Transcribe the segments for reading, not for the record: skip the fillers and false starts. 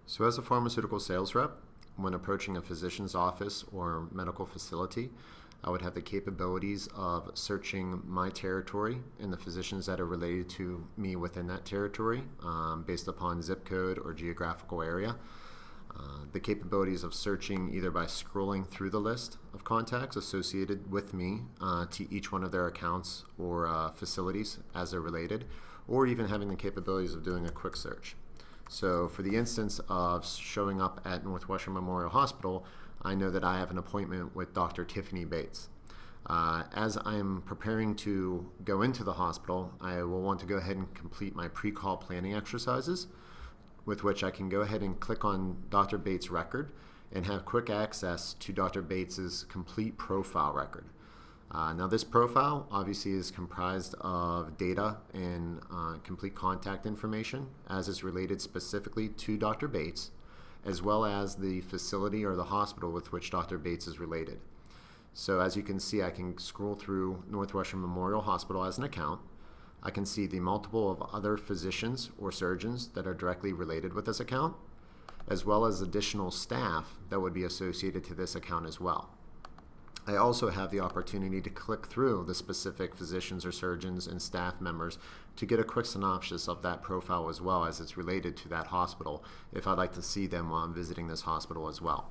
So as a pharmaceutical sales rep, when approaching a physician's office or medical facility, I would have the capabilities of searching my territory and the physicians that are related to me within that territory based upon zip code or geographical area. The capabilities of searching either by scrolling through the list of contacts associated with me to each one of their accounts or facilities as they're related, or even having the capabilities of doing a quick search. So for the instance of showing up at Northwestern Memorial Hospital, I know that I have an appointment with Dr. Tiffany Bates. As I'm preparing to go into the hospital, I will want to go ahead and complete my pre-call planning exercises, with which I can go ahead and click on Dr. Bates' record and have quick access to Dr. Bates' complete profile record. Now this profile obviously is comprised of data and complete contact information as is related specifically to Dr. Bates, as well as the facility or the hospital with which Dr. Bates is related. So as you can see, I can scroll through Northwestern Memorial Hospital as an account. I can see the multiple of other physicians or surgeons that are directly related with this account, as well as additional staff that would be associated to this account as well. I also have the opportunity to click through the specific physicians or surgeons and staff members to get a quick synopsis of that profile as well as it's related to that hospital if I'd like to see them while I'm visiting this hospital as well.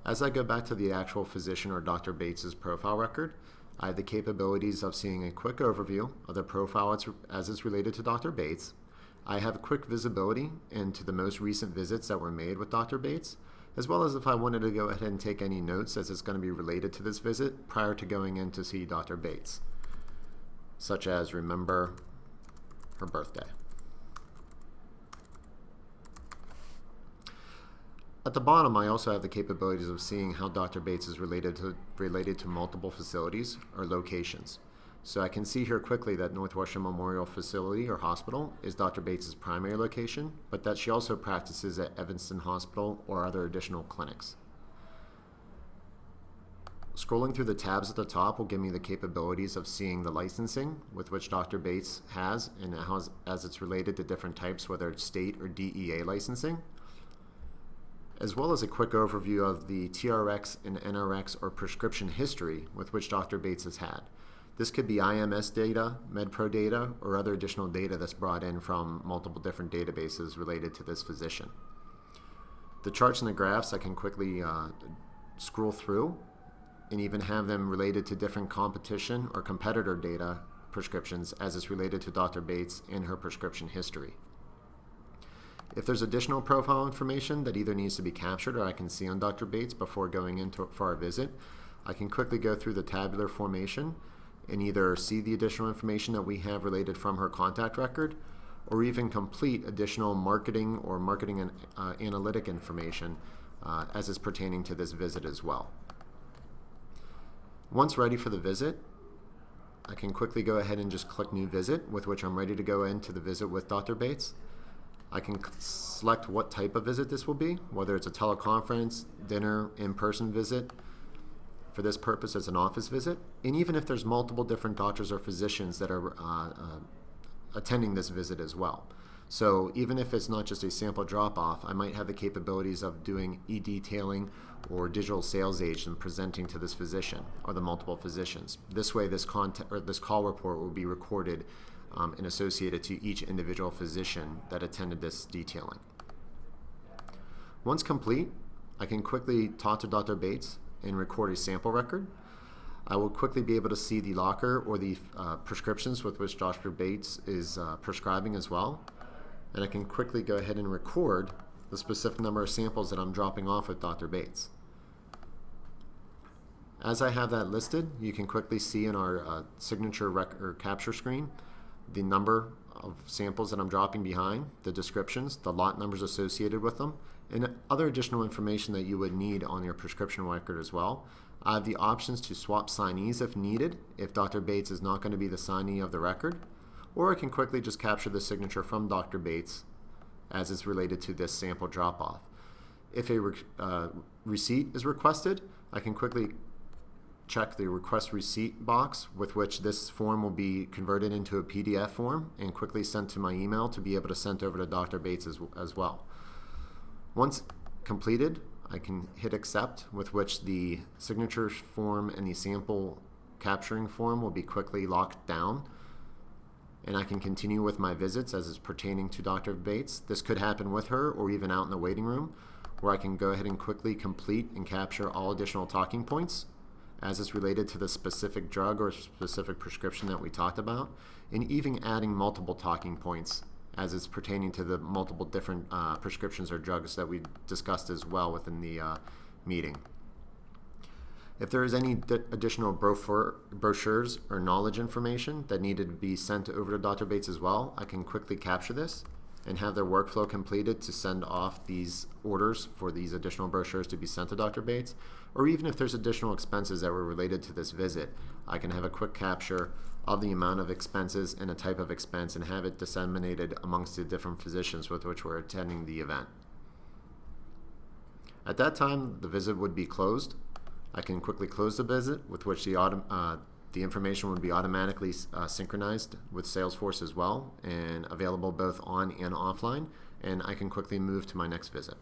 As I go back to the actual physician or Dr. Bates' profile record, I have the capabilities of seeing a quick overview of the profile as it's related to Dr. Bates. I have quick visibility into the most recent visits that were made with Dr. Bates, as well as if I wanted to go ahead and take any notes as it's going to be related to this visit prior to going in to see Dr. Bates, such as remember her birthday. At the bottom, I also have the capabilities of seeing how Dr. Bates is related to multiple facilities or locations. So I can see here quickly that Northwestern Memorial Facility or Hospital is Dr. Bates' primary location, but that she also practices at Evanston Hospital or other additional clinics. Scrolling through the tabs at the top will give me the capabilities of seeing the licensing with which Dr. Bates has and as it's related to different types, whether it's state or DEA licensing, as well as a quick overview of the TRX and NRX or prescription history with which Dr. Bates has had. This could be IMS data, MedPro data, or other additional data that's brought in from multiple different databases related to this physician. The charts and the graphs I can quickly scroll through and even have them related to different competition or competitor data prescriptions as it's related to Dr. Bates and her prescription history. If there's additional profile information that either needs to be captured or I can see on Dr. Bates before going in for our visit, I can quickly go through the tabular formation and either see the additional information that we have related from her contact record, or even complete additional marketing or marketing and analytic information as is pertaining to this visit as well. Once ready for the visit, I can quickly go ahead and just click New Visit, with which I'm ready to go into the visit with Dr. Bates. I can select what type of visit this will be, whether it's a teleconference, dinner, in-person visit. For this purpose, it's an office visit. And even if there's multiple different doctors or physicians that are attending this visit as well. So even if it's not just a sample drop-off, I might have the capabilities of doing e-detailing or digital sales agent presenting to this physician or the multiple physicians. This way, this call report will be recorded and associated to each individual physician that attended this detailing. Once complete, I can quickly talk to Dr. Bates and record a sample record. I will quickly be able to see the locker or the prescriptions with which Dr. Bates is prescribing as well. And I can quickly go ahead and record the specific number of samples that I'm dropping off with Dr. Bates. As I have that listed, you can quickly see in our signature or capture screen the number of samples that I'm dropping behind, the descriptions, the lot numbers associated with them, and other additional information that you would need on your prescription record as well. I have the options to swap signees if needed, if Dr. Bates is not going to be the signee of the record, or I can quickly just capture the signature from Dr. Bates as is related to this sample drop-off. If a receipt is requested, I can quickly check the request receipt box, with which this form will be converted into a PDF form and quickly sent to my email to be able to send over to Dr. Bates as well. Once completed, I can hit accept, with which the signature form and the sample capturing form will be quickly locked down, and I can continue with my visits as is pertaining to Dr. Bates. This could happen with her or even out in the waiting room, where I can go ahead and quickly complete and capture all additional talking points as is related to the specific drug or specific prescription that we talked about, and even adding multiple talking points as it's pertaining to the multiple different prescriptions or drugs that we discussed as well within the meeting. If there is any additional brochures or knowledge information that needed to be sent over to Dr. Bates as well, I can quickly capture this and have their workflow completed to send off these orders for these additional brochures to be sent to Dr. Bates. Or even if there's additional expenses that were related to this visit, I can have a quick capture of the amount of expenses and a type of expense and have it disseminated amongst the different physicians with which we're attending the event. At that time, the visit would be closed. I can quickly close the visit, with which the information would be automatically synchronized with Salesforce as well and available both on and offline, and I can quickly move to my next visit.